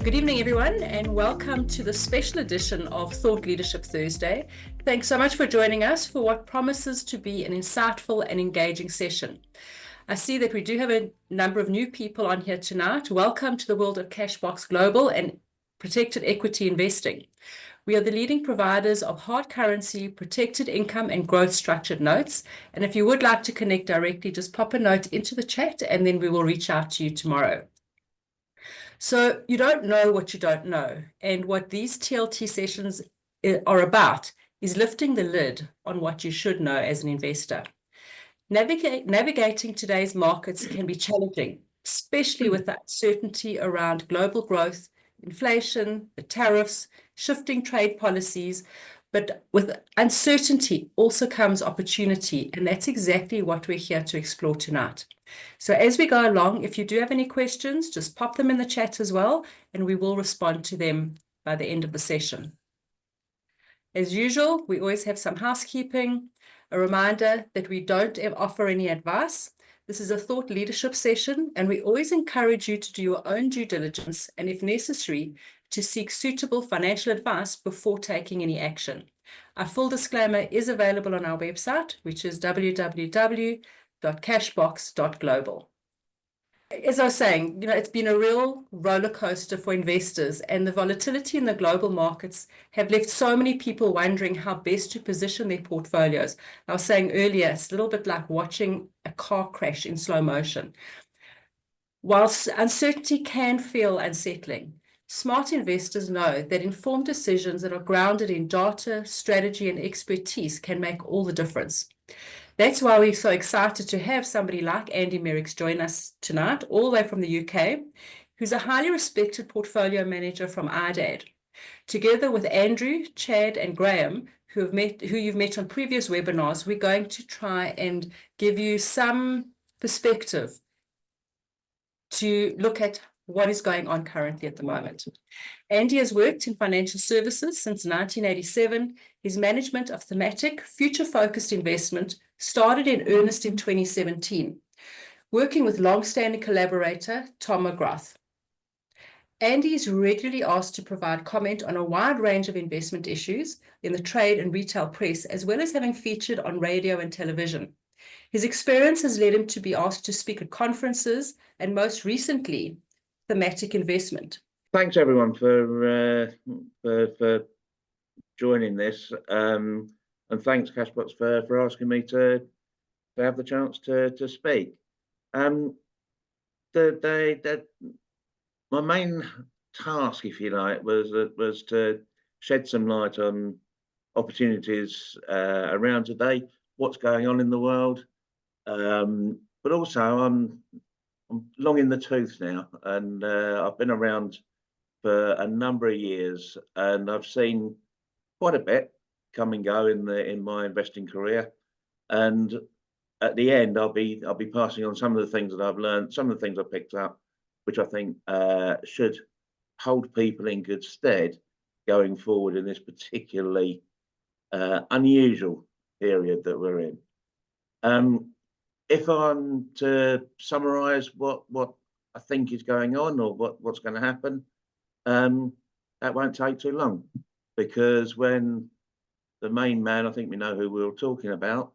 Good evening, everyone, and welcome to the special edition of Thought Leadership Thursday. Thanks so much for joining us for what promises to be an insightful and engaging session. I see that we do have a number of new people on here tonight. Welcome to the world of Cashbox Global and protected equity investing. We are the leading providers of hard currency, protected income, and growth structured notes. And if you would like to connect directly, just pop a note into the chat and then we will reach out to you tomorrow. So you don't know what you don't know. And what these TLT sessions are about is lifting the lid on what you should know as an investor. Navigating today's markets can be challenging, especially with the uncertainty around global growth, inflation, the tariffs, shifting trade policies. But with uncertainty also comes opportunity, and that's exactly what we're here to explore tonight. So as we go along, if you do have any questions, just pop them in the chat as well, and we will respond to them by the end of the session. As usual, we always have some housekeeping, a reminder that we don't offer any advice. This is a thought leadership session, and we always encourage you to do your own due diligence, and if necessary, to seek suitable financial advice before taking any action. Our full disclaimer is available on our website, which is www.cashbox.global. As I was saying, it's been a real roller coaster for investors, and the volatility in the global markets have left so many people wondering how best to position their portfolios. I was saying earlier, it's a little bit like watching a car crash in slow motion. Whilst uncertainty can feel unsettling, smart investors know that informed decisions that are grounded in data, strategy, and expertise can make all the difference. That's why we're so excited to have somebody like Andy Merricks join us tonight, all the way from the UK, who's a highly respected portfolio manager from IDAD. Together with Andrew, Chad, and Graham, who you've met on previous webinars, we're going to try and give you some perspective to look at what is going on currently at the moment. Andy has worked in financial services since 1987. His management of Thematic, future-focused investment, started in earnest in 2017, working with long-standing collaborator Tom McGrath. Andy is regularly asked to provide comment on a wide range of investment issues in the trade and retail press, as well as having featured on radio and television. His experience has led him to be asked to speak at conferences and most recently, Thematic Investment. Thanks everyone for joining this, and thanks Cashbox for asking me to have the chance to speak. My main task, if you like, was to shed some light on opportunities around today, what's going on in the world, but also I'm long in the tooth now, and I've been around for a number of years, and I've seen quite a bit come and go in my investing career. And at the end, I'll be passing on some of the things that I've learned, some of the things I picked up, which I think should hold people in good stead going forward in this particularly unusual period that we're in. If I'm to summarize what I think is going on, or what's going to happen, that won't take too long, because when the main man, I think we know who we're talking about,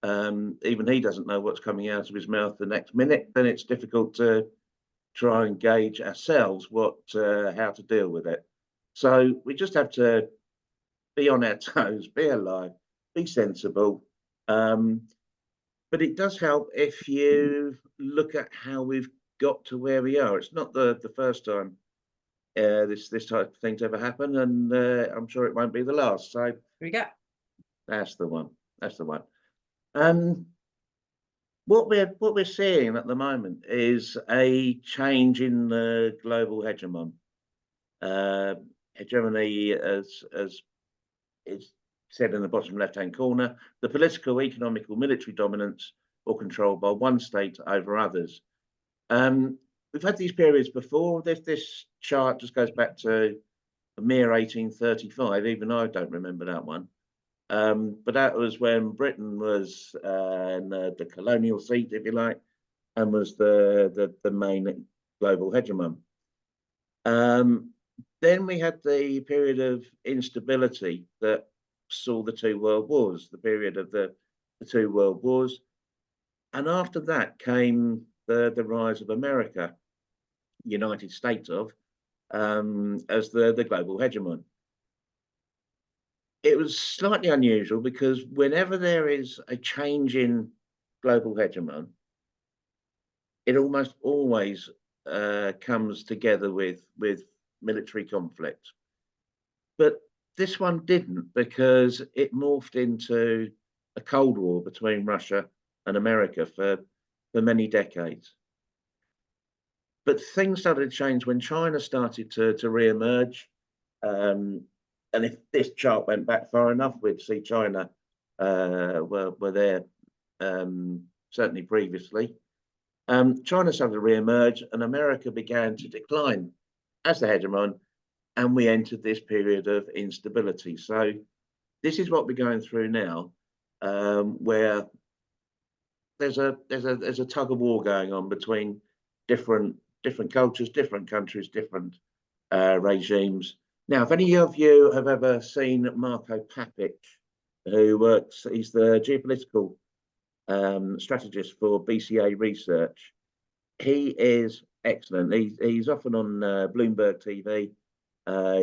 even he doesn't know what's coming out of his mouth the next minute, then it's difficult to try and gauge ourselves how to deal with it. So we just have to be on our toes, be alive, be sensible. But it does help if you look at how we've got to where we are. It's not the first time this type of thing's ever happened, and I'm sure it won't be the last. So here we go. That's the one. That's the one. What we're seeing at the moment is a change in the global hegemon. Hegemony, as it's said in the bottom left-hand corner, the political, economic, or military dominance or control by one state over others. We've had these periods before. This chart just goes back to the mere 1835. Even I don't remember that one. But that was when Britain was in the colonial seat, if you like, and was the main global hegemon. Then we had the period of instability that saw the two world wars, the period of the two world wars. And after that came the rise of America, United States as the global hegemon. It was slightly unusual because whenever there is a change in global hegemon, it almost always comes together with military conflict. But this one didn't, because it morphed into a Cold War between Russia and America for many decades. But things started to change when China started to re-emerge. And if this chart went back far enough, we'd see China were there certainly previously. China started to re-emerge and America began to decline as the hegemon, and we entered this period of instability. So this is what we're going through now, where there's a tug of war going on between different cultures, different countries, different regimes. Now, if any of you have ever seen Marco Papic, he's the geopolitical strategist for BCA Research. He is excellent. He's often on Bloomberg TV.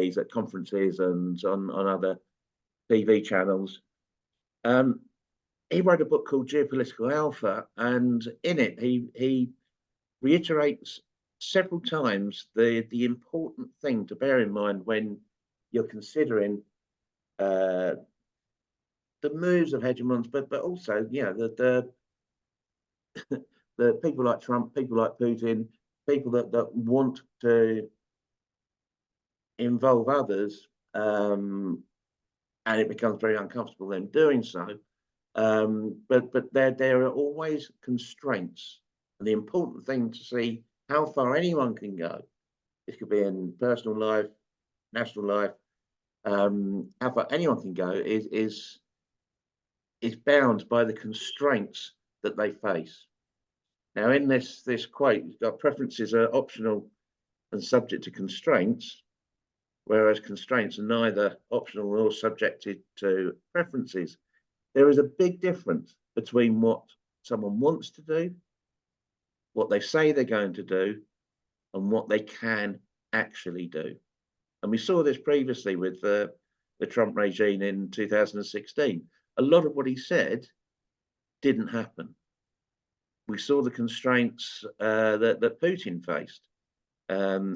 He's at conferences and on other TV channels. He wrote a book called Geopolitical Alpha, and in it he reiterates several times the important thing to bear in mind when you're considering the moves of hegemons, but also, you know, the people like Trump, people like Putin, people that want to involve others, and it becomes very uncomfortable them doing so. But there are always constraints, and the important thing to see how far anyone can go. This could be in personal life, national life. How far anyone can go is bound by the constraints that they face. Now, in this quote, you've got preferences are optional and subject to constraints, whereas constraints are neither optional nor subjected to preferences. There is a big difference between what someone wants to do, what they say they're going to do, and what they can actually do. And we saw this previously with the Trump regime in 2016. A lot of what he said didn't happen. We saw the constraints that Putin faced.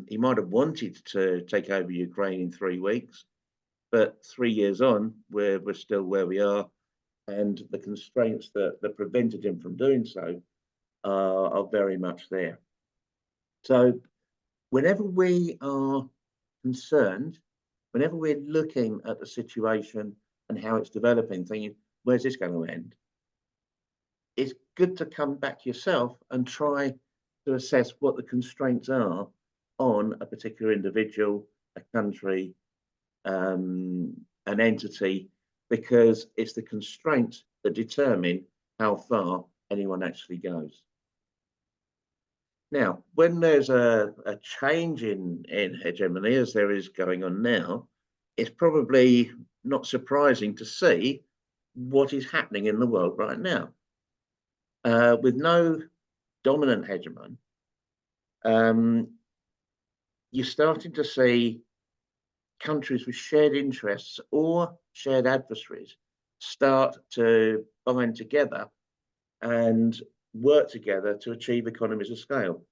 He might have wanted to take over Ukraine in 3 weeks, but 3 years on, we're still where we are, and the constraints that prevented him from doing so are very much there. So whenever we are concerned, whenever we're looking at the situation and how it's developing, thinking, where's this going to end? It's good to come back yourself and try to assess what the constraints are on a particular individual, a country, an entity, because it's the constraints that determine how far anyone actually goes. Now, when there's a change in hegemony, as there is going on now, it's probably not surprising to see what is happening in the world right now. With no dominant hegemon, you're starting to see countries with shared interests or shared adversaries start to bind together and work together to achieve economies of scale.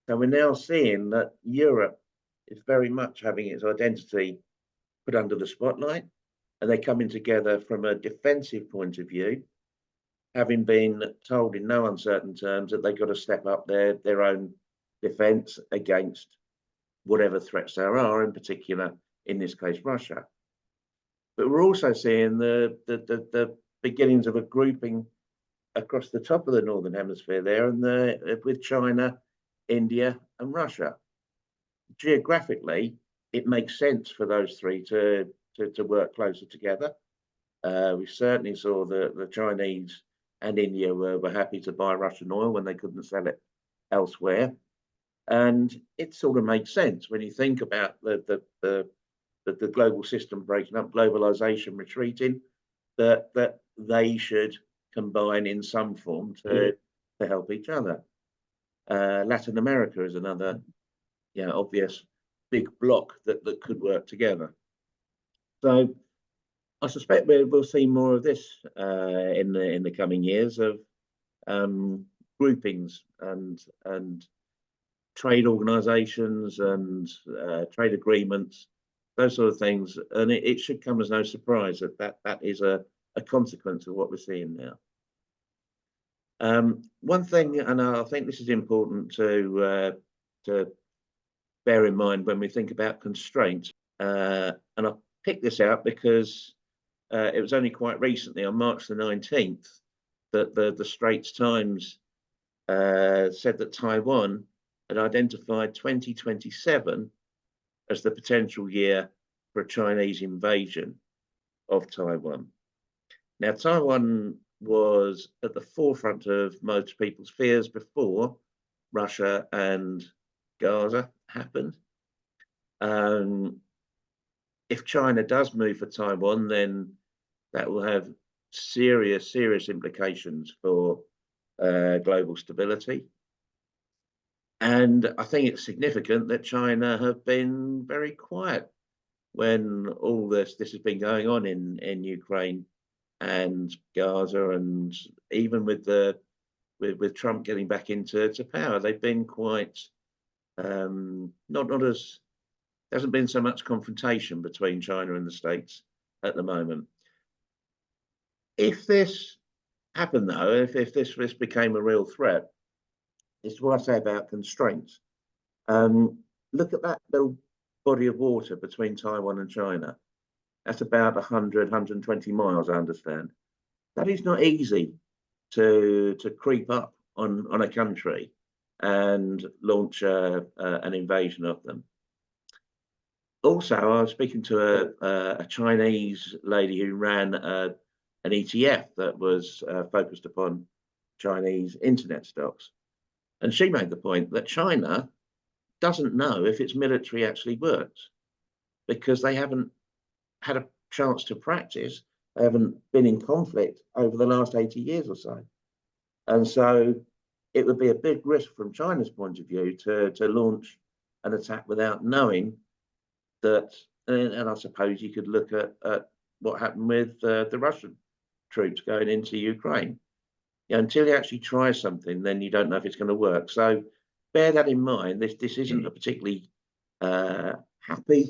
So we're now seeing that Europe is very much having its identity put under the spotlight, and they're coming together from a defensive point of view, having been told in no uncertain terms that they've got to step up their own defense against whatever threats there are, in particular, in this case, Russia. But we're also seeing the beginnings of a grouping across the top of the Northern Hemisphere there, and with China, India, and Russia. Geographically, it makes sense for those three to work closer together. We certainly saw the Chinese and India were happy to buy Russian oil when they couldn't sell it elsewhere. And it sort of makes sense when you think about the global system breaking up, globalization retreating, that they should combine in some form to help each other. Latin America is another obvious big block that could work together. So I suspect we'll see more of this in the coming years of groupings and trade organizations and trade agreements, those sort of things. And it should come as no surprise that is a consequence of what we're seeing now. One thing, and I think this is important to bear in mind when we think about constraints, and I picked this out because it was only quite recently, on March the 19th, that the Straits Times said that Taiwan had identified 2027 as the potential year for a Chinese invasion of Taiwan. Now, Taiwan was at the forefront of most people's fears before Russia and Gaza happened. If China does move for Taiwan, then that will have serious implications for global stability. And I think it's significant that China have been very quiet when all this has been going on in Ukraine and Gaza, and even with with Trump getting back into power, they've been quite not as, there hasn't been so much confrontation between China and the States at the moment. If this happened though, if this became a real threat, it's what I say about constraints. Look at that little body of water between Taiwan and China. That's about 100, 120 miles, I understand. That is not easy to creep up on a country and launch an invasion of them. Also, I was speaking to a Chinese lady who ran an ETF that was focused upon Chinese internet stocks. And she made the point that China doesn't know if its military actually works because they haven't had a chance to practice. They haven't been in conflict over the last 80 years or so. And so it would be a big risk from China's point of view to launch an attack without knowing that. And I suppose you could look at what happened with the Russian troops going into Ukraine. Until you actually try something, then you don't know if it's going to work. So bear that in mind. This isn't a particularly happy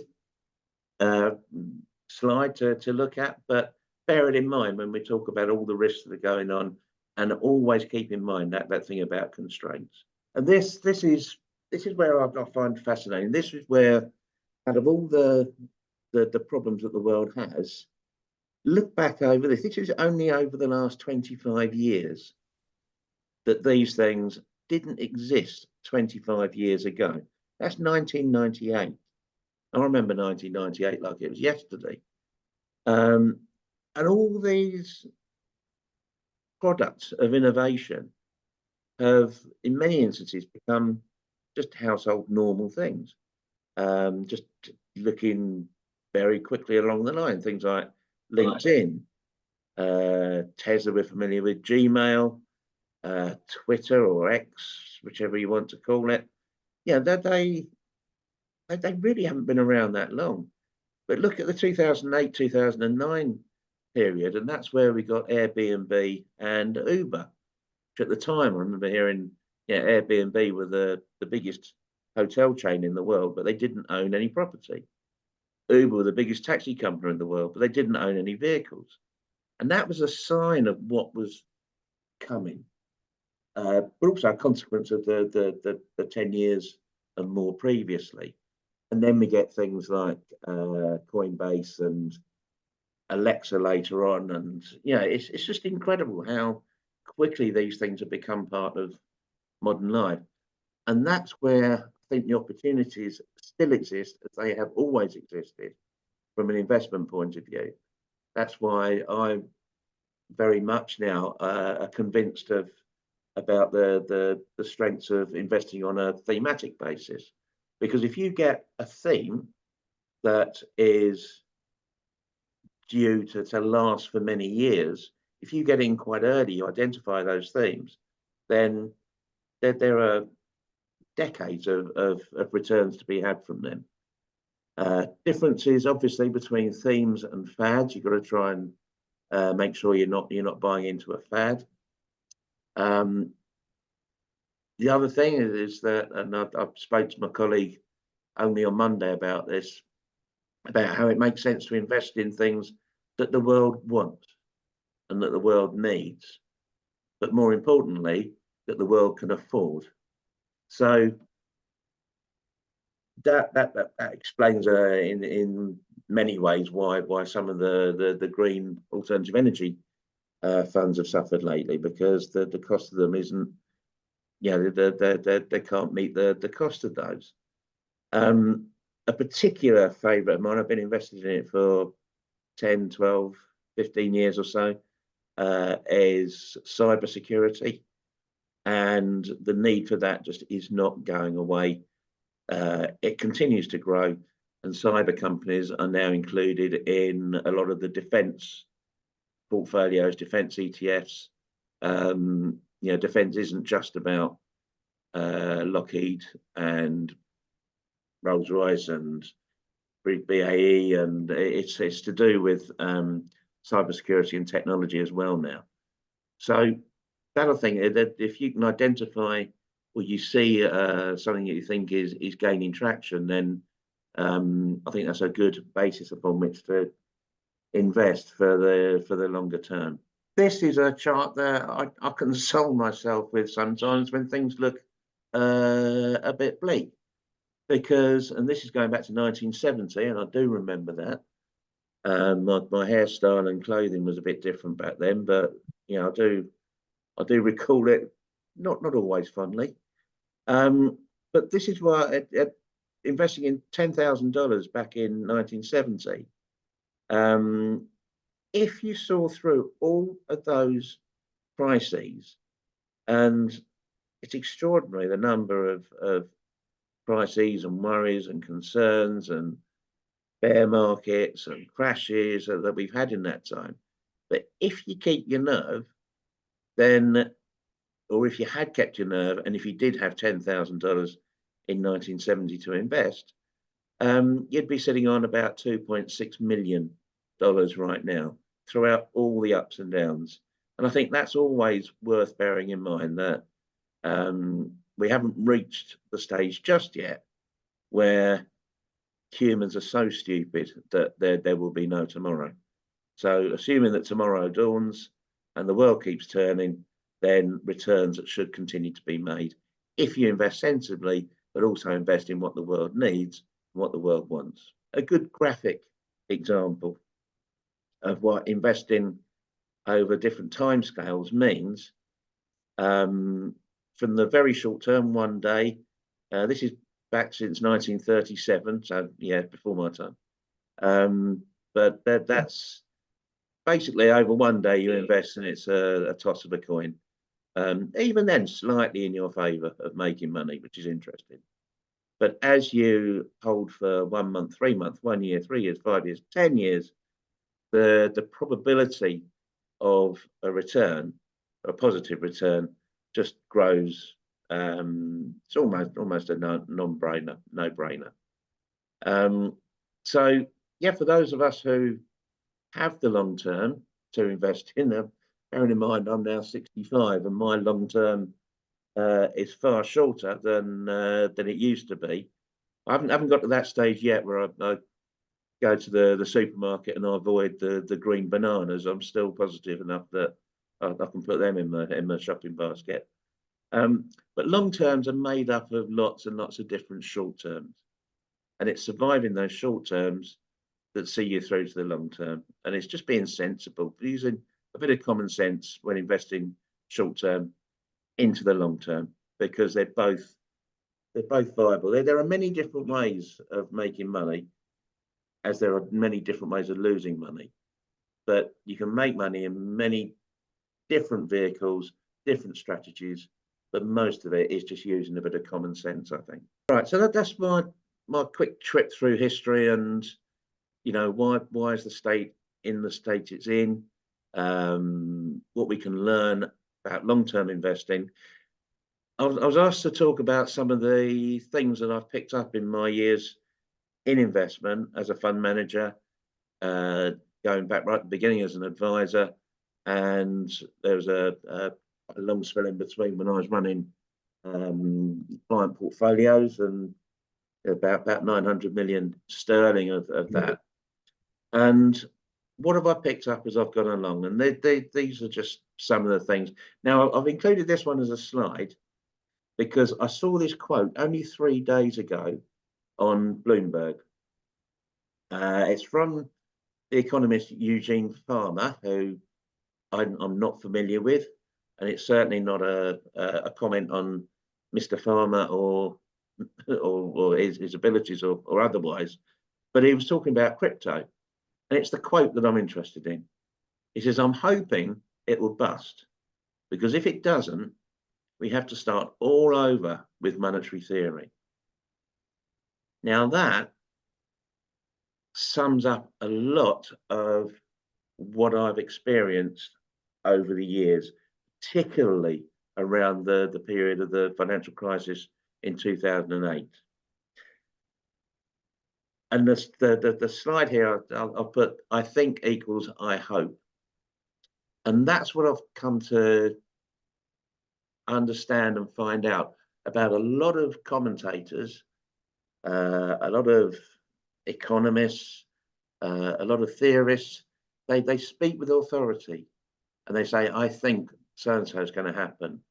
slide to look at, but bear it in mind when we talk about all the risks that are going on, and always keep in mind that thing about constraints. And this is where I find fascinating. This is where, out of all the problems that the world has, look back over this. This is only over the last 25 years that these things didn't exist 25 years ago. That's 1998. I remember 1998 like it was yesterday. And all these products of innovation have, in many instances, become just household normal things. Just looking very quickly along the line, things like LinkedIn, Tesla, we're familiar with, Gmail, Twitter or X, whichever you want to call it. Yeah, they really haven't been around that long. But look at the 2008, 2009 period, and that's where we got Airbnb and Uber, which at the time, I remember hearing, Airbnb were the biggest hotel chain in the world, but they didn't own any property. Uber were the biggest taxi company in the world, but they didn't own any vehicles. And that was a sign of what was coming, but also a consequence of the 10 years and more previously. And then we get things like Coinbase and Alexa later on. And it's just incredible how quickly these things have become part of modern life. And that's where I think the opportunities still exist, as they have always existed from an investment point of view. That's why I'm very much now convinced of about the strengths of investing on a thematic basis, because if you get a theme that is due to last for many years, if you get in quite early, you identify those themes, then there are decades of returns to be had from them. Differences obviously between themes and fads. You've got to try and make sure you're not buying into a fad. The other thing is that, and I spoke to my colleague only on Monday about this, about how it makes sense to invest in things that the world wants and that the world needs, but more importantly, that the world can afford. So that explains in many ways why some of the green alternative energy funds have suffered lately, because the cost of them isn't, they can't meet the cost of those. A particular favourite of mine, I've been invested in it for 10, 12, 15 years or so, is cybersecurity. And the need for that just is not going away. It continues to grow, and cyber companies are now included in a lot of the defence portfolios, defence ETFs. Defence isn't just about Lockheed and Rolls-Royce and BAE, and it's to do with cybersecurity and technology as well now. So that'll think that if you can identify or you see something that you think is gaining traction, then I think that's a good basis upon which to invest for the longer term. This is a chart that I console myself with sometimes when things look a bit bleak, because, and this is going back to 1970, and I do remember that. My hairstyle and clothing was a bit different back then, but I do recall it, not always fondly. But this is why investing in $10,000 back in 1970, if you saw through all of those crises, and it's extraordinary the number of crises and worries and concerns and bear markets and crashes that we've had in that time. But if you keep your nerve, then, or if you had kept your nerve, and if you did have $10,000 in 1970 to invest, you'd be sitting on about $2.6 million right now throughout all the ups and downs. And I think that's always worth bearing in mind, that we haven't reached the stage just yet where humans are so stupid that there will be no tomorrow. So assuming that tomorrow dawns and the world keeps turning, then returns should continue to be made if you invest sensibly, but also invest in what the world needs and what the world wants. A good graphic example of what investing over different timescales means, from the very short term, one day, this is back since 1937, so yeah, before my time. But that's basically over one day you invest, and it's a toss of a coin. Even then, slightly in your favour of making money, which is interesting. But as you hold for 1 month, 3 months, 1 year, 3 years, 5 years, 10 years, the probability of a return, a positive return, just grows. It's almost a no-brainer. So yeah, for those of us who have the long term to invest in them, bearing in mind I'm now 65 and my long term is far shorter than it used to be. I haven't got to that stage yet where I go to the supermarket and I avoid the green bananas. I'm still positive enough that I can put them in my shopping basket. But long terms are made up of lots and lots of different short terms, and it's surviving those short terms that see you through to the long term. And it's just being sensible, using a bit of common sense when investing short term into the long term, because they're both viable. There are many different ways of making money, as there are many different ways of losing money, but you can make money in many different vehicles different strategies, but most of it is just using a bit of common sense, I think. Right, so that's my quick trip through history, and why is the state in the state it's in, what we can learn about long-term investing. I was asked to talk about some of the things that I've picked up in my years in investment as a fund manager, going back right at the beginning as an advisor, and there was a long spell in between when I was running client portfolios, and about 900 million sterling of that. And what have I picked up as I've gone along? And these are just some of the things. Now, I've included this one as a slide because I saw this quote only 3 days ago on Bloomberg. It's from the economist Eugene Farmer, who I'm not familiar with, and it's certainly not a comment on Mr. Farmer or his abilities or otherwise, but he was talking about crypto. And it's the quote that I'm interested in. He says, "I'm hoping it will bust, because if it doesn't, we have to start all over with monetary theory." Now that sums up a lot of what I've experienced over the years, particularly around the period of the financial crisis in 2008. And the slide here, I'll put, I think equals I hope. And that's what I've come to understand and find out about a lot of commentators, a lot of economists, a lot of theorists. They speak with authority and they say, I think so-and-so is going to happen.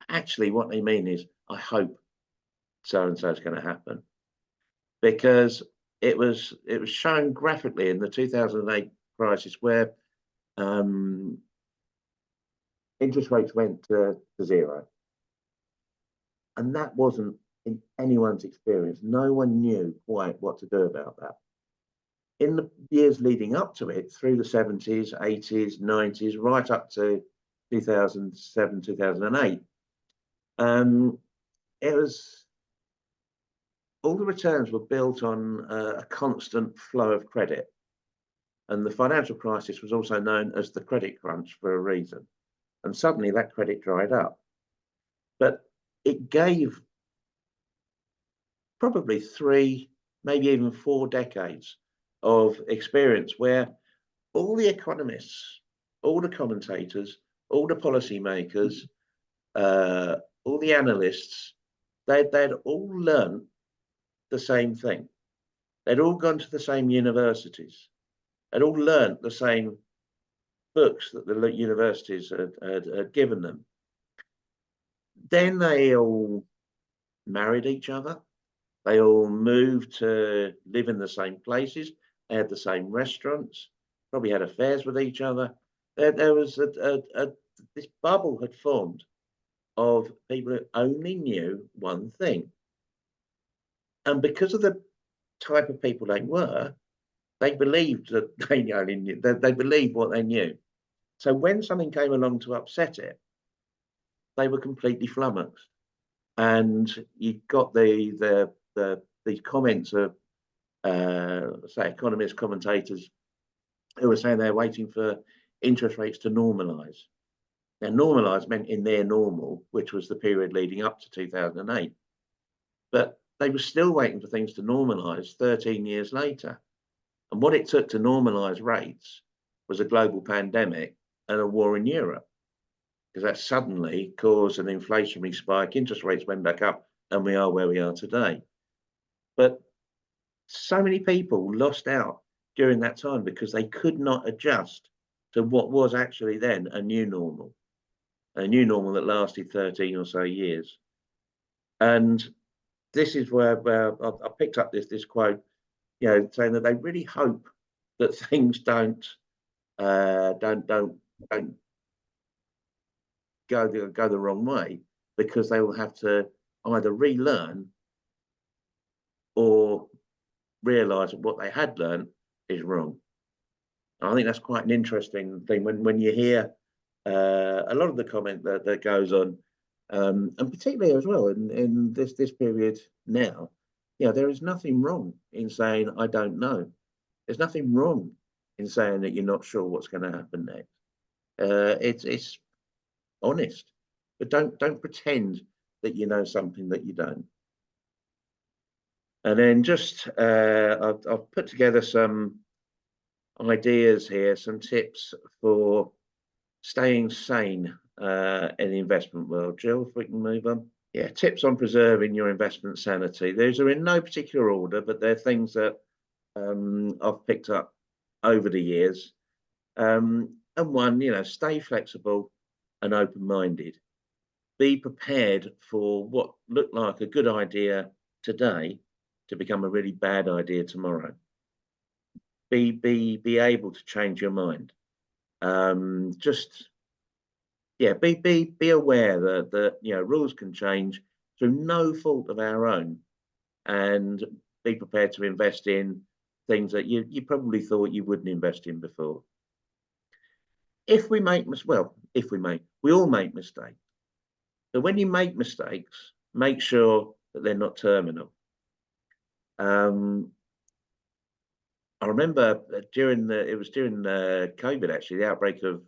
Actually, what they mean is, I hope so-and-so is going to happen. Because it was shown graphically in the 2008 crisis where interest rates went to zero. And that wasn't in anyone's experience. No one knew quite what to do about that. In the years leading up to it, through the 70s, 80s, 90s, right up to 2007, 2008, it was, all the returns were built on a constant flow of credit. And the financial crisis was also known as the credit crunch for a reason. And suddenly that credit dried up. But it gave probably 3, maybe even 4 decades of experience where all the economists, all the commentators, all the policymakers, all the analysts, they'd all learned the same thing. They'd all gone to the same universities. They'd all learned the same books that the universities had given them. Then they all married each other. They all moved to live in the same places. They had the same restaurants, probably had affairs with each other. There was this bubble had formed of people who only knew one thing. And because of the type of people they were, they believed that they only knew, they believed what they knew. So when something came along to upset it, they were completely flummoxed. And you got these comments of say economist commentators who were saying they're waiting for interest rates to normalize. Now, normalize meant in their normal, which was the period leading up to 2008. But they were still waiting for things to normalize 13 years later. And what it took to normalize rates was a global pandemic and a war in Europe, because that suddenly caused an inflationary spike. Interest rates went back up, and we are where we are today. But so many people lost out during that time because they could not adjust to what was actually then a new normal that lasted 13 or so years. And this is where I picked up this quote, saying that they really hope that things don't go the wrong way, because they will have to either relearn or realize that what they had learned is wrong. And I think that's quite an interesting thing when you hear a lot of the comment that goes on, and particularly as well in this period now, there is nothing wrong in saying I don't know. There's nothing wrong in saying that you're not sure what's going to happen next. It's honest, but don't pretend that you know something that you don't. And then just I've put together some ideas here, some tips for staying sane in the investment world. Jill, if we can move on. Yeah, tips on preserving your investment sanity. These are in no particular order, but they're things that I've picked up over the years. And one, stay flexible and open-minded. Be prepared for what looked like a good idea today to become a really bad idea tomorrow. Be able to change your mind. Be aware that rules can change through no fault of our own, and be prepared to invest in things that you probably thought you wouldn't invest in before. We all make mistakes. But when you make mistakes, make sure that they're not terminal. I remember during COVID, actually, the outbreak of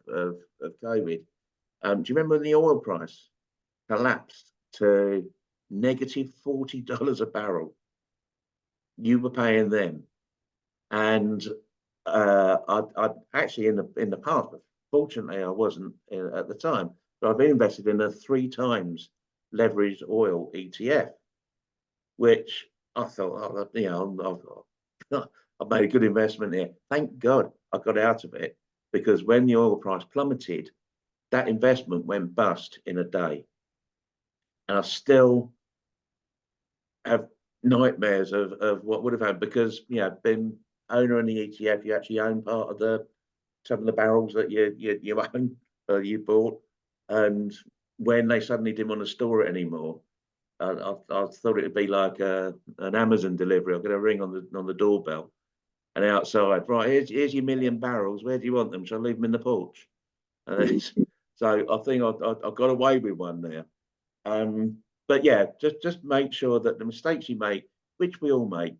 COVID. Do you remember when the oil price collapsed to negative $40 a barrel? You were paying them, and I'd actually in the past, but fortunately I wasn't at the time. But I've been invested in a 3 times leveraged oil ETF, which I thought, I've made a good investment here. Thank God I got out of it, because when the oil price plummeted, that investment went bust in a day. And I still have nightmares of what would have happened, because, being owner in the ETF, you actually own part of some of the barrels that you own, you bought. And when they suddenly didn't want to store it anymore, I thought it would be like an Amazon delivery. I'm going to ring on the doorbell, and outside, right, here's your 1,000,000 barrels. Where do you want them? Shall I leave them in the porch? So I think I got away with one there. But yeah, just make sure that the mistakes you make, which we all make,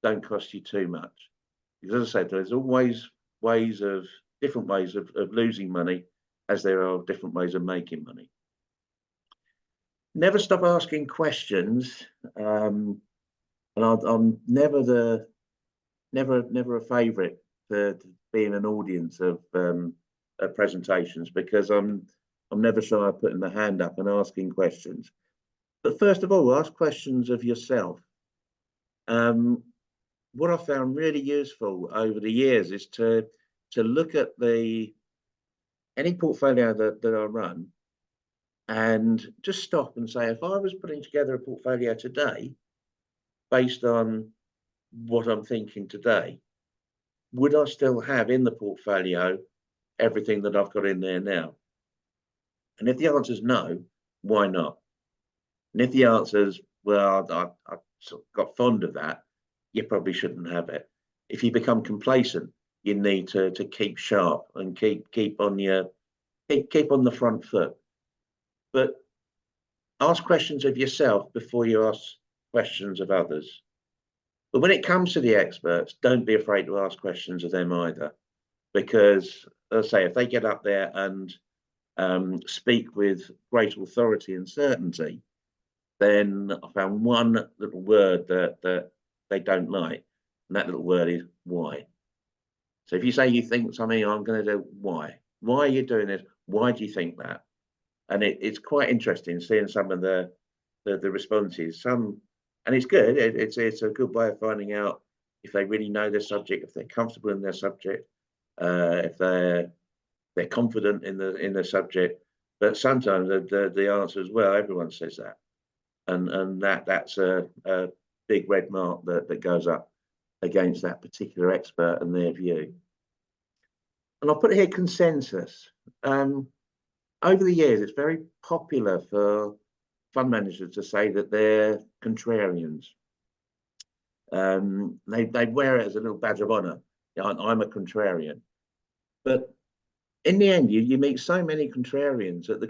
don't cost you too much. Because as I said, there's always different ways of losing money, as there are different ways of making money. Never stop asking questions. And I'm never a favourite to be in an audience of presentations, because I'm never shy of putting the hand up and asking questions. But first of all, ask questions of yourself. What I found really useful over the years is to look at any portfolio that I run, and just stop and say, if I was putting together a portfolio today based on what I'm thinking today, would I still have in the portfolio everything that I've got in there now? And if the answer is no, why not? And if the answer is, well, I got fond of that, you probably shouldn't have it. If you become complacent, you need to keep sharp and keep on the front foot. But ask questions of yourself before you ask questions of others. But when it comes to the experts, don't be afraid to ask questions of them either, because, as I say, if they get up there and speak with great authority and certainty, then I found one little word that they don't like, and that little word is why. So if you say you think something, I'm going to do why. Why are you doing this? Why do you think that? And it's quite interesting seeing some of the responses. And it's good. It's a good way of finding out if they really know their subject, if they're comfortable in their subject, if they're confident in their subject. But sometimes the answer is, well, everyone says that, and that's a big red mark that goes up against that particular expert and their view. And I'll put here consensus. Over the years, it's very popular for fund managers to say that they're contrarians. They wear it as a little badge of honor. I'm a contrarian. But in the end, you meet so many contrarians that the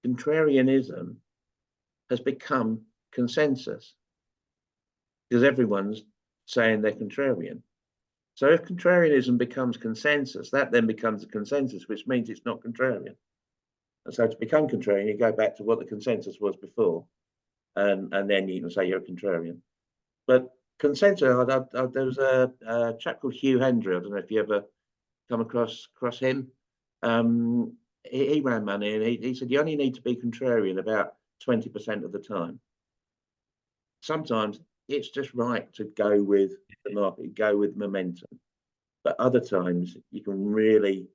contrarianism has become consensus because everyone's saying they're contrarian. So if contrarianism becomes consensus, that then becomes a consensus, which means it's not contrarian. And so to become contrarian, you go back to what the consensus was before, and then you can say you're a contrarian. But consensus, there was a chap called Hugh Hendry. I don't know if you ever come across him. He ran money, and he said you only need to be contrarian about 20% of the time. Sometimes it's just right to go with the market, go with momentum. But other times you can really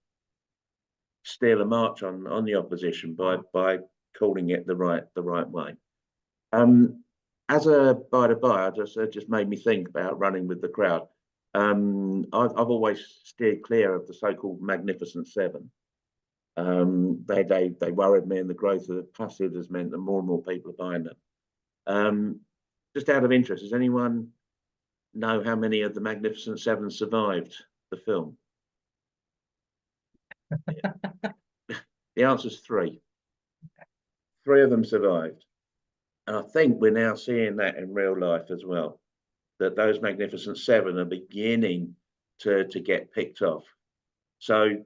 steal a march on the opposition by calling it the right way. As a by the by, it just made me think about running with the crowd. I've always steered clear of the so-called Magnificent Seven. They worried me, and the growth of the passive has meant that more and more people are buying them. Just out of interest, does anyone know how many of the Magnificent Seven survived the film? The answer is 3. 3 of them survived. And I think we're now seeing that in real life as well, that those Magnificent Seven are beginning to get picked off. So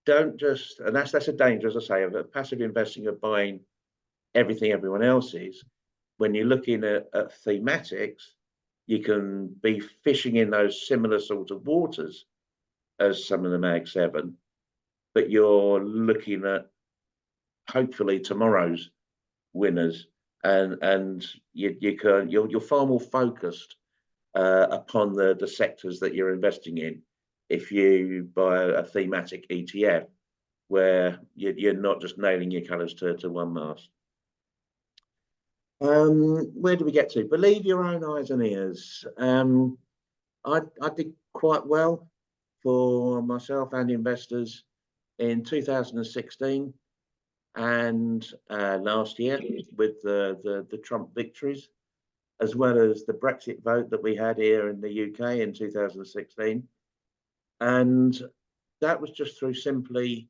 don't just, and that's a danger, as I say, of passive investing, of buying everything everyone else is. When you're looking at thematics, you can be fishing in those similar sort of waters as some of the Mag 7, but you're looking at hopefully tomorrow's winners, and you're far more focused upon the sectors that you're investing in if you buy a thematic ETF where you're not just nailing your colours to one mast. Where do we get to? Believe your own eyes and ears. I did quite well for myself and investors in 2016 and last year with the Trump victories, as well as the Brexit vote that we had here in the UK in 2016. And that was just through simply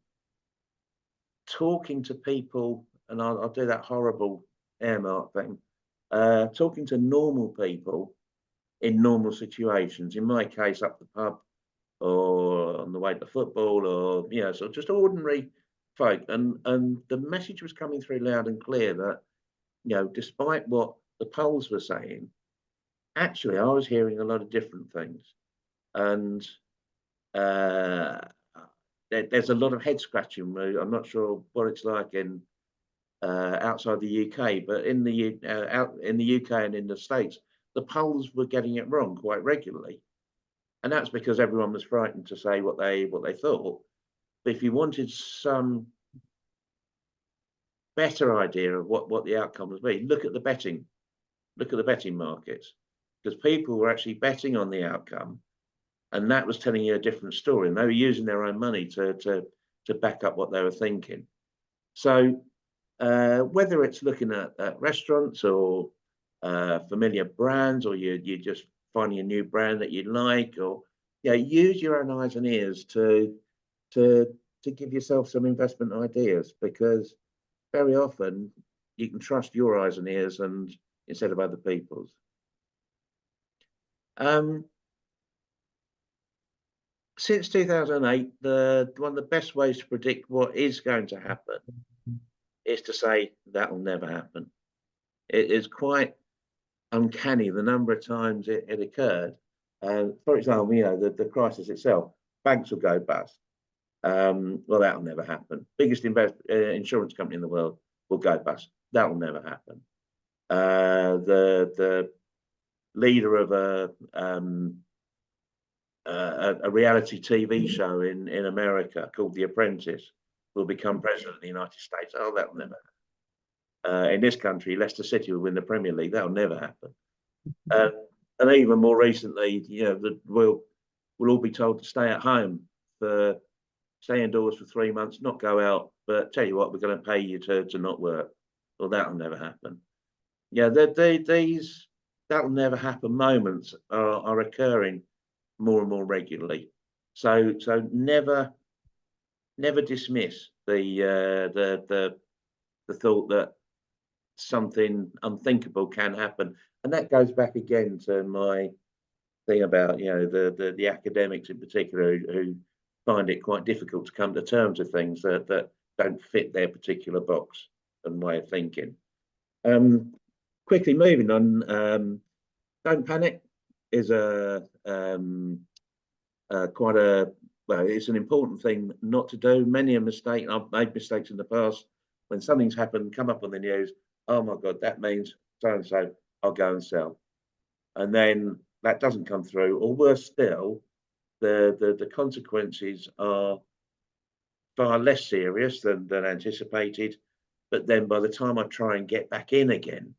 talking to people, and I'll do that horrible airmark thing, talking to normal people in normal situations. In my case, up the pub or on the way to football, or so just ordinary folk. And the message was coming through loud and clear that, despite what the polls were saying, actually I was hearing a lot of different things. And there's a lot of head scratching. I'm not sure what it's like in outside the UK, but in the out in the UK and in the States, the polls were getting it wrong quite regularly, and that's because everyone was frightened to say what they thought. But if you wanted some better idea of what the outcome would be, look at the betting markets, because people were actually betting on the outcome, and that was telling you a different story, and they were using their own money to back up what they were thinking. So whether it's looking at restaurants or familiar brands, or you're just finding a new brand that you like, or use your own eyes and ears to give yourself some investment ideas, because very often you can trust your eyes and ears and instead of other people's. Since 2008, one of the best ways to predict what is going to happen is to say that will never happen. It is quite uncanny the number of times it occurred. For example, the crisis itself, banks will go bust. Well, that'll never happen. Biggest insurance company in the world will go bust. That will never happen. The leader of a reality TV show in America called The Apprentice will become president of the United States. Oh, that will never happen. In this country, Leicester City will win the Premier League. That will never happen. And even more recently, we'll all be told to stay at home, stay indoors for 3 months, not go out. But tell you what, we're going to pay you to not work. Well, that will never happen. These that will never happen moments are occurring more and more regularly. So never dismiss the thought that something unthinkable can happen. And that goes back again to my thing about, you know, the academics in particular who find it quite difficult to come to terms with things that don't fit their particular box and way of thinking. Quickly moving on, don't panic is quite a, well, it's an important thing not to do. Many a mistake, I've made mistakes in the past. When something's happened, come up on the news, oh my God, that means so-and-so, I'll go and sell. And then that doesn't come through, or worse still, the consequences are far less serious than anticipated. But then by the time I try and get back in again,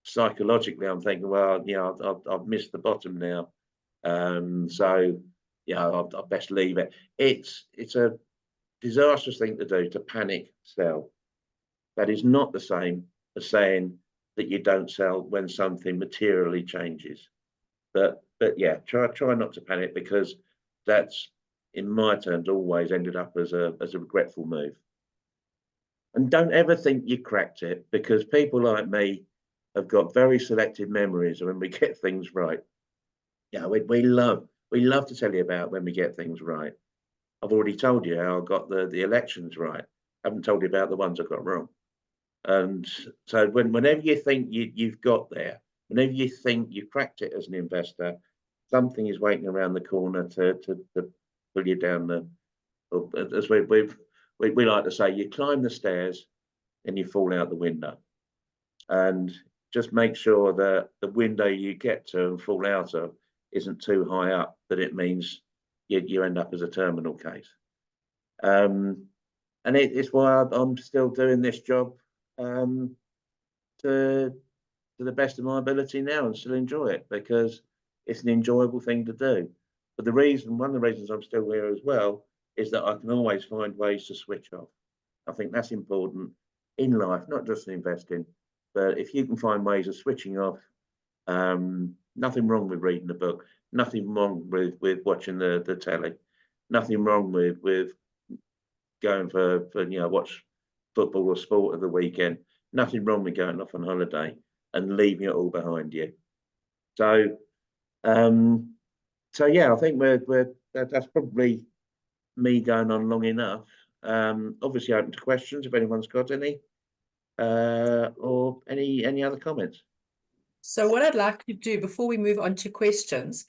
psychologically, I'm thinking, well, you know, I've missed the bottom now. So, yeah, I'll best leave it. It's a disastrous thing to do, to panic sell. That is not the same as saying that you don't sell when something materially changes. But yeah, try not to panic, because that's, in my terms, always ended up as a regretful move. And don't ever think you cracked it, because people like me have got very selective memories when we get things right. Yeah, we love to tell you about when we get things right. I've already told you how I got the elections right. I haven't told you about the ones I got wrong. And so whenever you think you've got there, whenever you think you cracked it as an investor, something is waiting around the corner to pull you down the, as we like to say, you climb the stairs and you fall out the window. And just make sure that the window you get to and fall out of isn't too high up, that it means you end up as a terminal case. And it's why I'm still doing this job to the best of my ability now, and still enjoy it, because it's an enjoyable thing to do. But one of the reasons I'm still here as well, is that I can always find ways to switch off. I think that's important in life, not just in investing, but if you can find ways of switching off, nothing wrong with reading a book, nothing wrong with watching the telly, nothing wrong with going for you know, watch football or sport of the weekend, nothing wrong with going off on holiday and leaving it all behind you. So yeah, I think that's probably me going on long enough. Obviously open to questions if anyone's got any, or any other comments. So what I'd like to do before we move on to questions,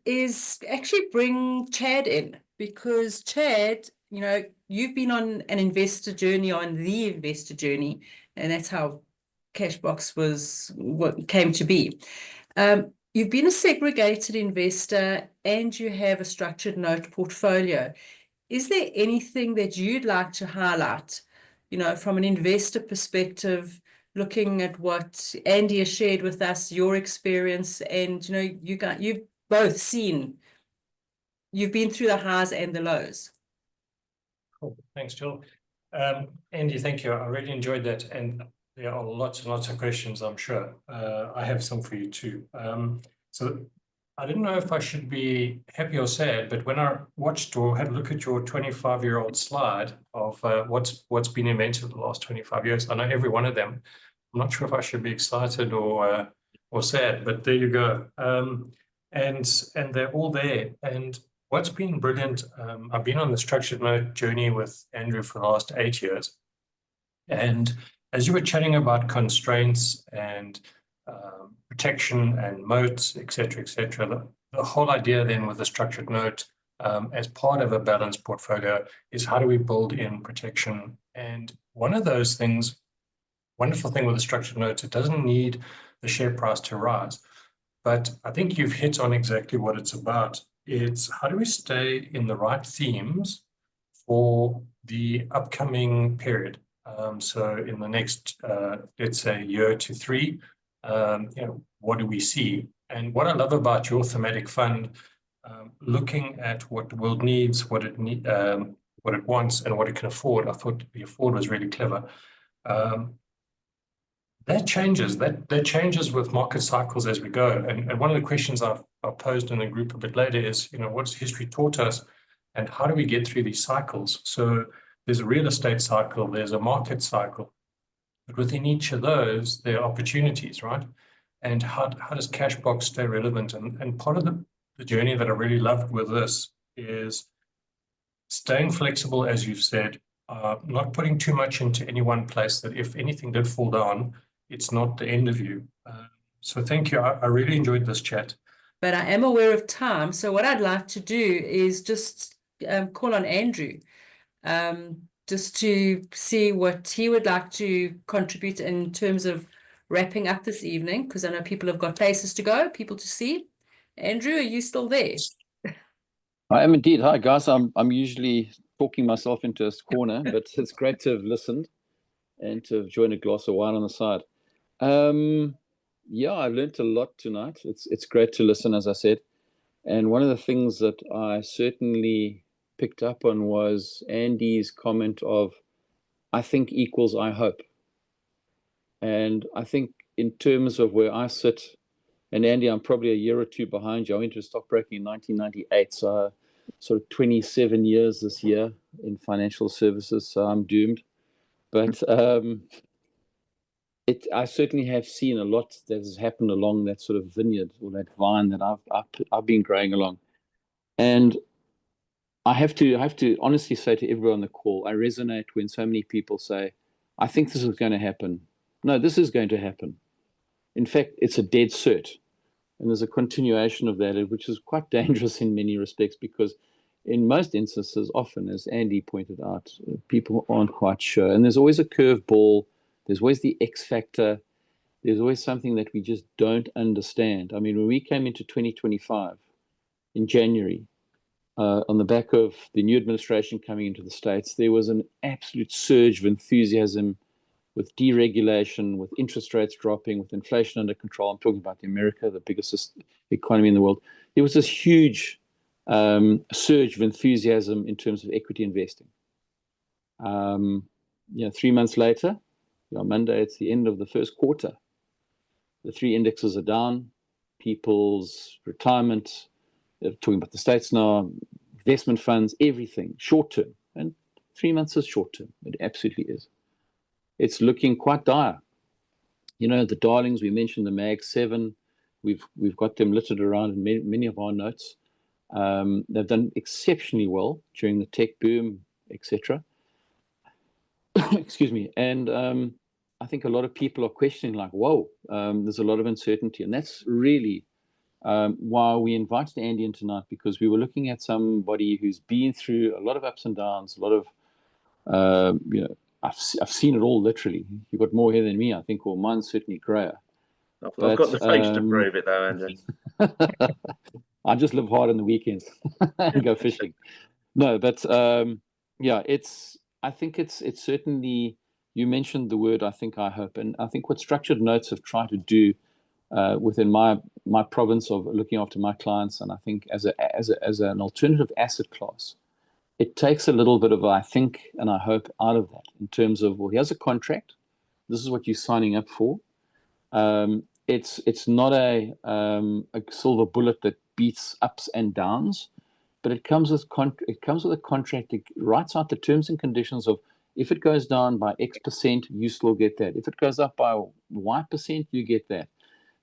is actually bring Chad in, because Chad, you know, you've been on an investor journey, on the investor journey, and that's how Cashbox was what came to be. You've been a segregated investor and you have a structured note portfolio. Is there anything that you'd like to highlight, you know, from an investor perspective, looking at what Andy has shared with us, your experience, and, you know, you've both seen, you've been through the highs and the lows. Cool. Thanks, Jill. Andy, thank you. I really enjoyed that. And there are lots and lots of questions, I'm sure. I have some for you too. So I didn't know if I should be happy or sad, but when I watched or had a look at your 25-year-old slide of what's been invented in the last 25 years, I know every one of them. I'm not sure if I should be excited or sad, but there you go. And they're all there. And what's been brilliant, I've been on the structured note journey with Andrew for the last 8 years. And as you were chatting about constraints and protection and moats, et cetera, the whole idea then with the structured note as part of a balanced portfolio is, how do we build in protection? And one of those things, wonderful thing with the structured notes, it doesn't need the share price to rise. But I think you've hit on exactly what it's about. It's how do we stay in the right themes for the upcoming period? So in the next, let's say, year to 3, you know, what do we see? And what I love about your thematic fund, looking at what the world needs, what it wants, and what it can afford, I thought the afford was really clever. that changes with market cycles as we go. And one of the questions I've posed in the group a bit later is, what's history taught us, and how do we get through these cycles? So there's a real estate cycle, there's a market cycle, but within each of those, there are opportunities, right? And how does Cashbox stay relevant? And part of the journey that I really loved with this is staying flexible, as you've said, not putting too much into any one place, that if anything did fall down, it's not the end of you. So thank you. I really enjoyed this chat. But I am aware of time, so what I'd like to do is just call on Andrew, just to see what he would like to contribute in terms of wrapping up this evening, because I know people have got places to go, people to see. Andrew, are you still there? I am indeed. Hi, guys. I'm usually talking myself into a corner, but it's great to have listened and to have joined a glass of wine on the side. Yeah, I learned a lot tonight. It's great to listen, as I said. And one of the things that I certainly picked up on was Andy's comment of, I think equals I hope. And I think in terms of where I sit, and Andy, I'm probably a year or two behind you. I went into stockbroking in 1998, so sort of 27 years this year in financial services, so I'm doomed. But I certainly have seen a lot that has happened along that sort of vineyard or that vine that I've been growing along. And I have to honestly say to everyone on the call, I resonate when so many people say, I think this is going to happen. No, this is going to happen. In fact, it's a dead cert. And there's a continuation of that, which is quite dangerous in many respects, because in most instances, often, as Andy pointed out, people aren't quite sure. And there's always a curveball. There's always the X factor. There's always something that we just don't understand. I mean, when we came into 2025 in January, on the back of the new administration coming into the States, there was an absolute surge of enthusiasm with deregulation, with interest rates dropping, with inflation under control. I'm talking about America, the biggest economy in the world. There was this huge surge of enthusiasm in terms of equity investing. 3 months later, on Monday, it's the end of the first quarter. The three indexes are down. People's retirement, talking about the States now, investment funds, everything, short term. And 3 months is short term. It absolutely is. It's looking quite dire. The darlings, we mentioned the Mag 7. We've got them littered around in many of our notes. They've done exceptionally well during the tech boom, etc. Excuse me. And I think a lot of people are questioning, like, whoa, there's a lot of uncertainty. And that's really why we invited Andy in tonight, because we were looking at somebody who's been through a lot of ups and downs, a lot of, I've seen it all, literally. You've got more hair than me, I think, or mine's certainly grayer. I've got the face to prove it, though, Andrew. I just live hard on the weekends and go fishing. No, but yeah, I think it's certainly, you mentioned the word, I think, I hope. And I think what structured notes have tried to do within my province of looking after my clients, and I think as an alternative asset class, it takes a little bit of, I think, and I hope, out of that in terms of, well, here's a contract. This is what you're signing up for. It's not a silver bullet that beats ups and downs, but it comes with a contract that writes out the terms and conditions of, if it goes down by X%, you still get that. If it goes up by Y%, you get that.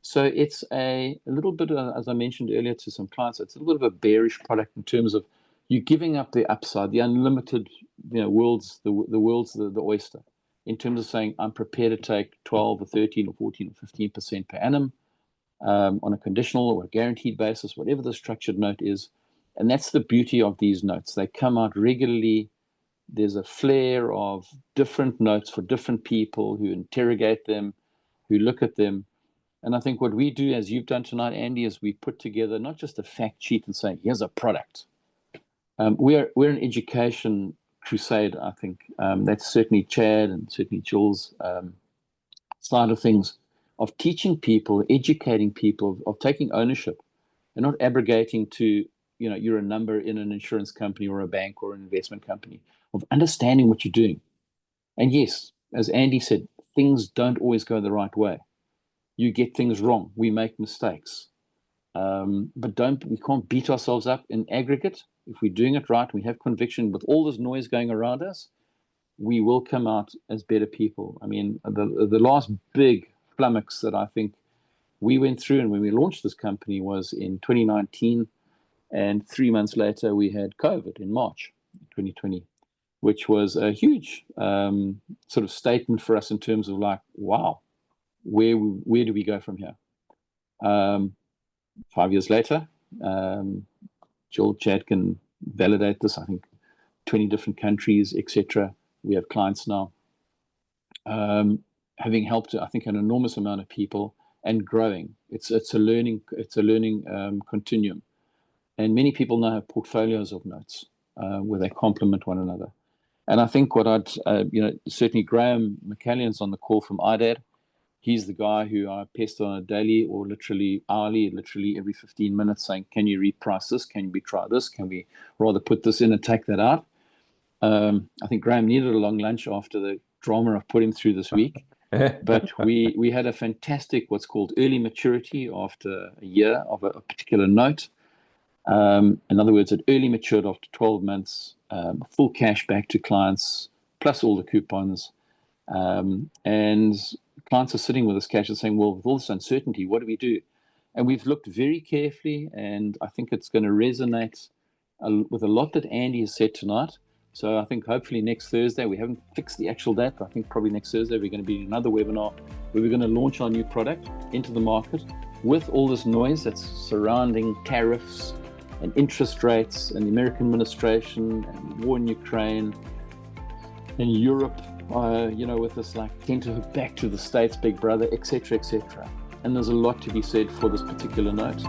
So it's a little bit, as I mentioned earlier to some clients, it's a little bit of a bearish product in terms of you giving up the upside, the unlimited, world's the oyster, in terms of saying, I'm prepared to take 12 or 13 or 14 or 15% per annum on a conditional or a guaranteed basis, whatever the structured note is. And that's the beauty of these notes. They come out regularly. There's a flare of different notes for different people who interrogate them, who look at them. And I think what we do, as you've done tonight, Andy, is we put together not just a fact sheet and say, here's a product. We're an education crusade, I think. That's certainly Chad and certainly Jules' side of things, of teaching people, educating people, of taking ownership and not abrogating to, you're a number in an insurance company or a bank or an investment company, of understanding what you're doing. And yes, as Andy said, things don't always go the right way. You get things wrong. We make mistakes. But we can't beat ourselves up in aggregate. If we're doing it right, we have conviction with all this noise going around us, we will come out as better people. I mean, the last big flummox that I think we went through, and when we launched this company, was in 2019, and 3 months later we had COVID in March 2020, which was a huge sort of statement for us in terms of like, wow, where do we go from here? 5 years later, Jill, Chad can validate this, I think 20 different countries, etc. We have clients now, having helped, I think, an enormous amount of people and growing. It's a learning continuum, and many people now have portfolios of notes where they complement one another. And I think what I'd, certainly Graham McCallion's on the call from IDAD. He's the guy who I pester on a daily or literally hourly, literally every 15 minutes, saying, can you reprice this? Can we try this? Can we rather put this in and take that out? I think Graham needed a long lunch after the drama I've put him through this week. But we had a fantastic, what's called early maturity after a year of a particular note. In other words, it early matured after 12 months, full cash back to clients, plus all the coupons. And clients are sitting with this cash and saying, well, with all this uncertainty, what do we do? And we've looked very carefully, and I think it's going to resonate with a lot that Andy has said tonight. So I think hopefully next Thursday, we haven't fixed the actual date, but I think probably next Thursday, we're going to be in another webinar where we're going to launch our new product into the market with all this noise that's surrounding tariffs and interest rates and the American administration and war in Ukraine and Europe, with this like tend to hook back to the States, big brother, etc., etc. And there's a lot to be said for this particular note.